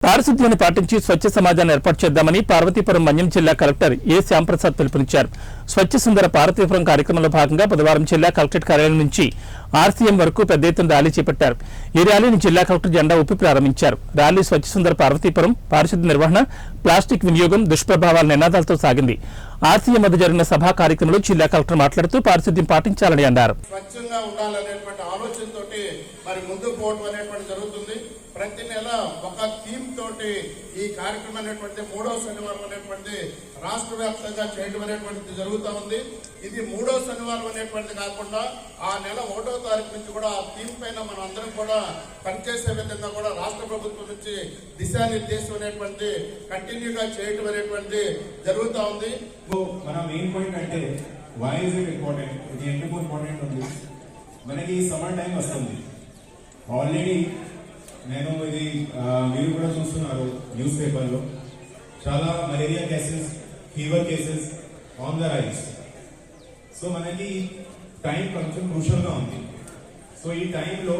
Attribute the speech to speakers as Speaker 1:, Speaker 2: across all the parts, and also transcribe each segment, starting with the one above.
Speaker 1: పారిశుద్ధ్యాన్ని పాటించి స్వచ్ఛ సమాజాన్ని ఏర్పాటు చేద్దామని పార్వతీపురం మన్యం జిల్లా కలెక్టర్ ఏ శ్యాంప్రసాద్ పిలుపునిచ్చారు. స్వచ్ఛ సుందర పార్వతీపురం కార్యక్రమంలో భాగంగా బుధవారం జిల్లా కలెక్టరేట్ కార్యాలయం నుంచి ఆర్సీఎం వరకు పెద్ద ఎత్తున ర్యాలీ చేపట్టారు. ఈ ర్యాలీని జిల్లా కలెక్టర్ జెండా ఊపి ప్రారంభించారు. ర్యాలీ స్వచ్ఛ సుందర పార్వతీపురం, పారిశుద్ధ్య నిర్వహణ, ప్లాస్టిక్ వినియోగం, దుష్ప్రభావాల నినాదాలతో సాగింది. ఆర్సీఎం వద్ద జరిగిన సభా కార్యక్రమంలో జిల్లా కలెక్టర్ మాట్లాడుతూ పారిశుద్ధ్యం పాటించాలని అన్నారు.
Speaker 2: స్వచ్ఛంగా ఉండాలనేటువంటి ఆలోచనతోటి మరి ముందుకు పోవడం అనేటువంటి జరుగుతుంది. ప్రతి నెల ఒక థీమ్ తోటి ఈ కార్యక్రమం అనేటువంటి 3వ శనివారం అనేటువంటి రాష్ట్ర వ్యాప్తంగా చేయడం అనేటువంటిది జరుగుతూ ఉంది. ఇది 3వ శనివారం అనేటువంటిది కాకుండా ఆ నెల 1వ తారీఖు నుంచి కూడా ఆ థీమ్ పైన మనం అందరం కూడా పనిచేసే విధంగా కూడా రాష్ట్ర ప్రభుత్వం నుంచి దిశానిర్దేశం అనేటువంటి కంటిన్యూగా చేయడం అనేటువంటి జరుగుతూ ఉంది.
Speaker 3: మన మెయిన్ పాయింట్ అంటే వై ఇస్ ఇట్ ఇంపార్టెంట్, ఇది ఎందుకు ఇంపార్టెంట్ ఉంది, మనకి సమ్మర్ టైం వస్తుంది. ఆల్రెడీ నేను ఇది మీరు కూడా చూస్తున్నారు న్యూస్ పేపర్లో, చాలా malaria cases, fever cases on the rise. So మనకి టైం కొంచెం క్రూషల్గా ఉంది. సో ఈ టైంలో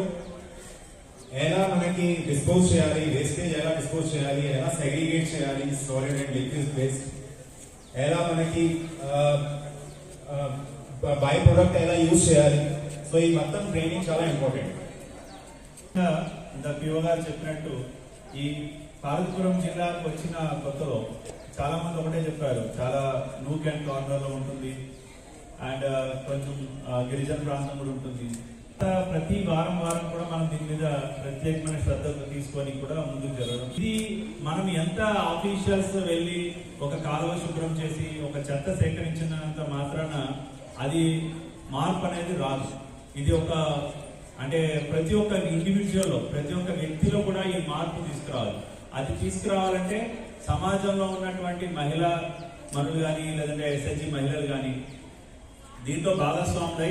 Speaker 3: ఎలా మనకి డిస్పోజ్ చేయాలి, వేస్టేజ్ ఎలా డిస్పోజ్ చేయాలి, ఎలా సెగ్రిగేట్ చేయాలి సాలిడ్ అండ్ లిక్విడ్ వేస్ట్, ఎలా మనకి బై ప్రొడక్ట్ ఎలా యూజ్ చేయాలి. సో ఈ మొత్తం ట్రైనింగ్ చాలా ఇంపార్టెంట్.
Speaker 4: ఇంత పిఓ గారు చెప్పినట్టు ఈ పార్వతీపురం జిల్లాకు వచ్చిన కొత్తలో చాలా మంది ఒకటే చెప్పారు, చాలా నూక్ అండ్ కార్నర్ లో ఉంటుంది అండ్ కొంచెం గిరిజన ప్రాంతం కూడా ఉంటుంది. ప్రతి వారం కూడా మనం దీని మీద ప్రత్యేకమైన శ్రద్ధ తీసుకొని కూడా ముందుకు జరగడం. ఇది మనం ఎంత ఆఫీషియల్స్ వెళ్ళి ఒక కాలువ శుభ్రం చేసి ఒక చెత్త సేకరించినంత మాత్రాన అది మార్పు అనేది రాదు. ఇది ఒక అంటే ప్రతి ఒక్క ఇండివిజువల్, ప్రతి ఒక్క వ్యక్తిలో కూడా ఈ మార్పు తీసుకురావాలి. అది తీసుకురావాలంటే సమాజంలో ఉన్నటువంటి మహిళలు కానీ లేదంటే ఎస్హెచ్జి మహిళలు కానీ దీంతో భాగస్వాములై